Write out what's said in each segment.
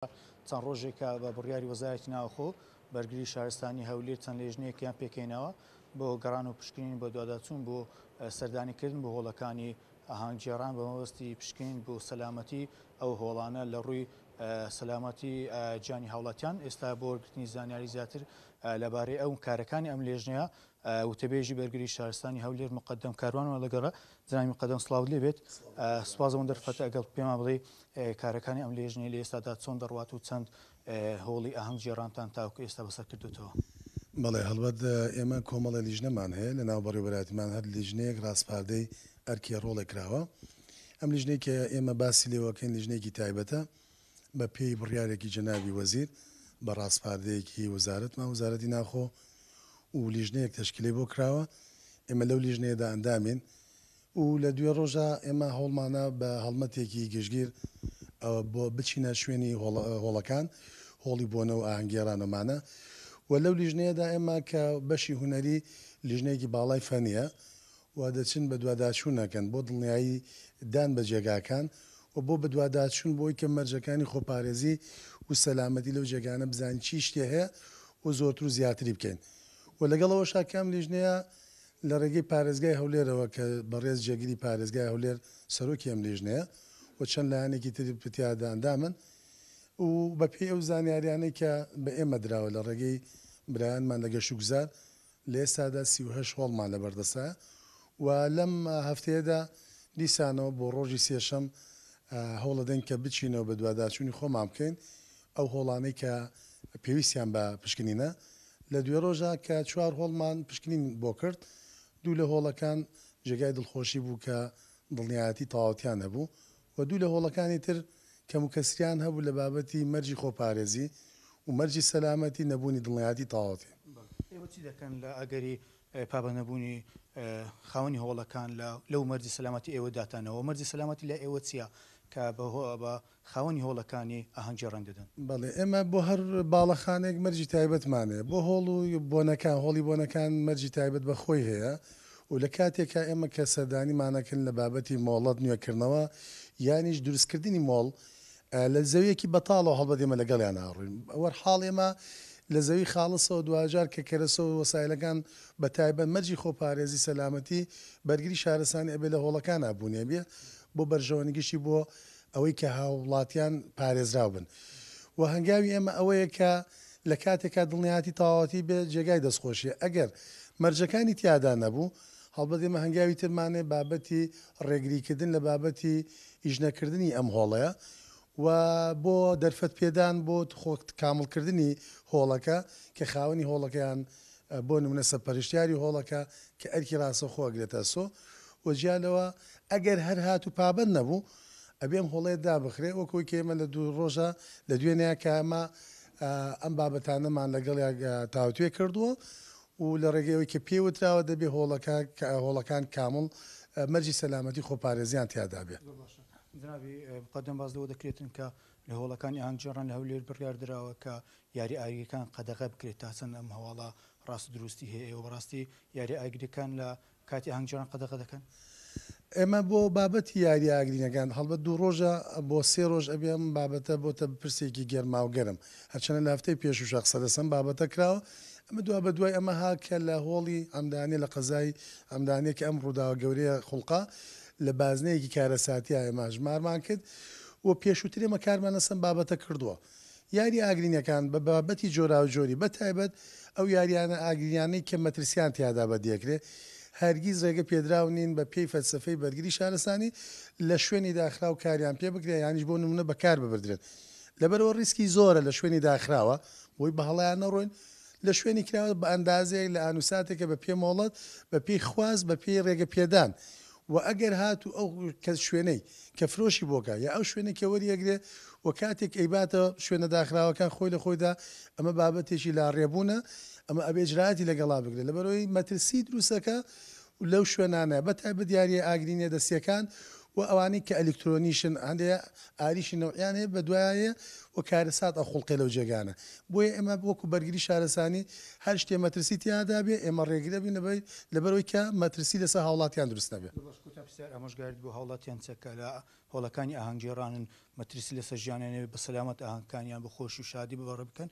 چەند ڕۆژێکە بە بڕیاری وەزارەتی ناوخۆ بەرگری شارستانی هەولێر چەند لێژنەیەکیان پێکەینەوە بۆ گەڕان و پشکنین بۆ دوواداچوون بۆ سەردانیکردن بۆ هۆڵەکانی ئاهەنگگێڕان بە مەبەستی پشکنین بۆ سەلامەتی ئەو هۆڵانە لە ڕووی سەلامەتی گیانی هاوڵاتیان. ئێستا بۆ وەرگرتنی زانیاری زیاتر لەبارەی ئەو کارەکانی ئەم لێژنەیە وتەبێژی بەرگری شارستانی هەولێر مقدەم کاروانەوە لەگەڕە جنابی مقدەم سڵاو لێ بێت. سوپاسەوەن دەرفەتە ئەگەڵ پێما بڵێ کارەکانی ئەم لێژنەی لە ئێستادا چۆن دەڕوات و چەند هۆڵی ئاهەنگگێڕانتان تاوکو ئێستا بەسەر کردوتەوە. بەڵێ هەڵبەت ئێمە کۆمەڵە لیژنەمان هەیە لە ناو بەڕێوەبەراتیمان هەر لیژنەیەک ڕاستپاردەی ئەرکی ڕۆڵێکراوە. ئەم لیژنەی کە ئێمە باسی لێوەکەین لیژنێکی تایبەتە بە پێی بڕیارێکی جەنابی وەزیر بە ڕاستپاردەیەکی وەزارەتمان وەزارەتی ناوخۆ و لیژنەیەک تەشکیلەی بۆ کراوە. ئێمە لەو لیژنەیەدا ئەندامین و لە دوێ ڕۆژە ئێمە هەوڵمانە بە هەڵمەتێکی گشتگیر بۆ بچینە شوێنی هۆڵەکان هۆڵی بۆنە و ئاهەنگگێڕانەمانە و لەو لیژنەیەدا ئێمە کە بەشی هوەری لیژنەیەکی باڵای فەنیە و دەچن بە دوواداچوونەکەن بۆ دڵنیایی دان بە جێگاکان و بۆ بە دوواداچوون بۆی کە مەرجەکانی خۆپارێزی و سەلامەتی لەو جێگانە بزانین چی شتێ هەیە و زۆرتر و زیاتری بکەین و لەگەڵەوە شاکەم لیژنەیە لە ڕێگەی پارێزگای هەولێرەوە کە بەڕێز جێگیری پارێزگای هەولێر سەرۆکی ئەم لیژنەیە و چەند لایەنێکی تری پرتیادا ئەندامن و بە پێی ئەو زانیاریانەی کە بە ئێمە دراوە لە ڕێگەی برایانمان لە گەشتوگوزار لە ئێستادا 38 هۆڵمان لە بەردەسە و لەم هەفتەیەدا دیسانەوە بۆ ڕۆژی سێشەم هەوڵەدەین کە بچینەوە بە دوواداچوونی خۆمان بکەین ئەو هۆڵانەی کە پێویستیان بە پشکنینە لە دوێ ڕۆژە کە 4 هۆڵمان پشکنین بۆ کرد. دوو لە هۆڵەکان جێگای دڵخۆشی بوو کە دڵنیایەتی تەواوەتیان هەبوو و دوو لە هۆڵەکانی تر کەم و کەسریان هەبوو لە بابەتی مەرجی خۆپارێزی و مەرجی سەلامەتی نەبوونی دڵنیایەتی تەواوەتی. ئێوە چی دەکەن لە ئەگەری پابە نەبوونی خاوەنی هۆڵەکان لەو مەرجی سەلامەتی ئێوە داتانەوە مەرجی سەلامەتی لە ئێوە چییە کە بە خاوەنی هۆڵەکانی ئاهەنگگێڕان دەدەن؟ بەڵێ ئێمە بۆ هەر باڵەخانێک مەرجی تایبەتمانەیە بۆ هۆڵ و بۆنەکان هۆڵی بۆنەکان مەرجی تایبەت بە خۆی هەیە و لە کاتێکە ئێمە کە سەردانیمانەکەن لە بابەتی مۆڵەت نوێکردنەوە یانیش دروستکردنی مۆڵ لە زەویەکی بەتاڵەوە هەڵبەت ئێمە لەگەڵیان ناڕوین ئەوە حاڵ ئێمە لە زەوی خاڵسەوە دوجار کە کەرەسەوە وەسایلەکان بە تایبەت مەرجی خۆپارێزی سەلامەتی بەرگری شارستانی ئەبێ لە هۆڵەکان ئابوونێ بێ بۆ بەرژەوەنیگەشی بۆ ئەوەی کە هاوڵاتیان پارێزراو بن و هەنگاوی ئێمە ئەوەیە کە لە کاتێکا دڵنیاتی تەواوەتی بێ جێگای دەستخۆشیە ئەگەر مەرجەکانی تیادا نەبوو هەڵبەت ئێمە هەنگاوی ترمانێ بابەتی ڕێگریکردن لە بابەتی ئیژنەکردنی ئەم هۆڵەیە و بۆ دەرفەت پێدان بۆ خۆت کامڵکردنی هۆڵەکە کە خاوەنی هۆڵەکەیان بۆ نمونە سەرپەرشتیاری هۆڵەکە کە ئەرکی ڕاستە خۆگرێتە سۆ وەجیالەوە ئەگەر هەر هات و پابند نەبوو ئەبێم هۆڵێ دابخرێ وەکۆی کێمە لە دوو ڕۆژە لە دوێنەیە کە ئەمە ئەم بابەتانەمان لەگەڵ تاوتوێ کردووە و لە ڕێگەیەوەی کە پێوتراوە دەبێ هۆڵەکان کامڵ مەرجی سەلامەتی خۆپارێزیان تیادا بێ. جنابی مقدەم باز لەوە دەکرێتن کە لە هۆڵەکانی ئاهەنگگێڕان لە هەولێر بڕیاردراوە کە یاری ئاگریەکان قەدەغە بکرێت تا چەند ئەم هەواڵە ڕاست دروستی هەیە ئێوە بەڕاستی یاری ئاگریەکان لە کاتی ئاهەنگگێڕان قەدەغە دەکەن؟ ئێمە بۆ بابەتی یاری ئاگرینەکان هەڵبەت دوو ڕۆژە بۆ 3 ڕۆژ ئەبێم بابەتە بۆتە پرسێکی گەرما و گەرم هەرچەنە لە هەفتەی پێش و شەخصە دەسم بابەتە کراوە ئەمە دوا بە دوای ئەمە هاکە لە هۆڵی ئەمدانێ لە قەزای ئەمدانێک کە ئەم ڕووداوە گەورەیە خوڵقا لە بازنەیەکی کارەساتی ئێمە ژمارمان کرد و پێشووتر ئێمە کارمانەسم بابەتە کردووە یاری ئاگرینەکان بە بابەتی جۆرا و جۆری بەتایبەت ئەو یاریانە ئاگرینانەی کە مەترسیان تیادا بەدیەکرێت هەرگیز ڕێگە پێدراو نین بە پێی فەلسەفەی بەرگری شارستانی لە شوێنی داخرا و کاریان پێ بکرێ یانیش بۆ نمونە بەکار ببردرێت لەبەرەوە ریسکی زۆرە لە شوێنی داخراوە بۆی بە هەڵیان نەڕۆین لە شوێنی کراوە بە ئەندازەیەک لە ئانوساتێکە بە پێ مۆڵەت بە پێی خواز بە پێی ڕێگە پێدان و ئەگەر هات و ئەو کە شوێنەی کە فرۆشی بۆکە یا ئەو شوێنە کە وەریەگرێ و کاتێک ئەیباتە شوێنە داخراوەکان خۆی لە خۆیدا ئەمە بابەتێکی لا ڕێبوونە ئەمە ئەبێجراتی لەگەڵا بگرێت لەبەرەوەی مەترسی دروستەکە لەو شوێنانە بەتایبەت دیاریە ئاگرینە دەستیەکان و ئەوانەی کە ئەلکترۆنیشن هەندێ ئاریشی نەوعیان هەیە بە دوایە و کارەسات ئەو خوڵقی لەو جێگانە بۆیە ئێمە وەکو بەرگری شارەسانی هەر شتێ مەترسی تیادا بێ ئێمە ڕێگرە بین لەبەرەوەی کە مەترسی لەسەر هاوڵاتیان دروست نەبێت. ئەمەشگارت بۆ هاوڵاتیان چەکە لە هۆڵەکانی ئاهەنگگێڕانن مەترسی لەسەر ژیانێنێ بە سەلامەت ئاهەنگەکانیان بە خۆش و شادی بەڕێ بکەن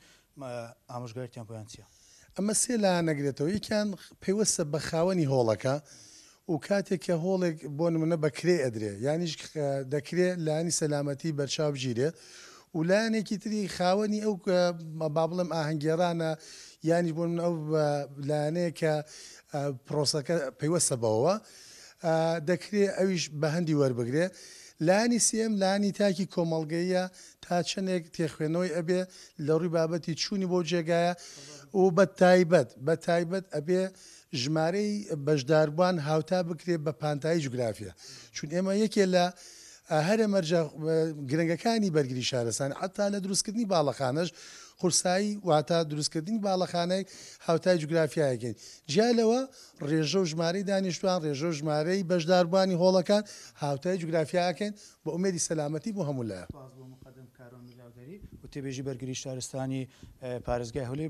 ئامۆژگاریان بۆیان چیە؟ ئەمە سێ لا نەگرێتەوە یەکیان پێوەستە بە خاوەنی هۆڵەکە و کاتێک کە هۆڵێک بۆ نمونە بەکرێ ئەدرێ یانیش دەکرێت لانی سەلامەتی بەرچاو بگیرێ و لایەنێکی تری خاوەنی ئەو با بڵێم ئاهەنگگێڕانە یانی بۆ من ئەو لایەنەیە کە پرۆسەکە پێیوەستە بەوە دەکرێت ئەویش بە هەندی وەربگرێ لانی سێم لانی تاکی کۆمەڵگەیە تا چەندێک تێخوێنەوەی ئەبێ لە ڕووی بابەتی چوونی بۆ جێگایە و بە تایبەت ئەبێ ژمارەی بەشداربووان هاوتا بکرێت بە پانتایی جوگرافیا چون ئێمە یەکێ لە هەرە مەرجە گرنگەکانی بەرگری شارەسان حتا لە دروستکردنی باڵەخانەش قورسایی واتە دروستکردنی باڵەخانەی هاوتای جوگرافیایەکەین جیالەوە ڕێژە و ژمارەی دانیشتوان ڕێژە و ژمارەی بەشداربووانی هۆڵەکان هاوتای جوگرافیاکەن بە ئومێدی سەلامەتی بۆ هەموو لایە و تێبێژی بەرگری شارستانی پارێزگای هەولێر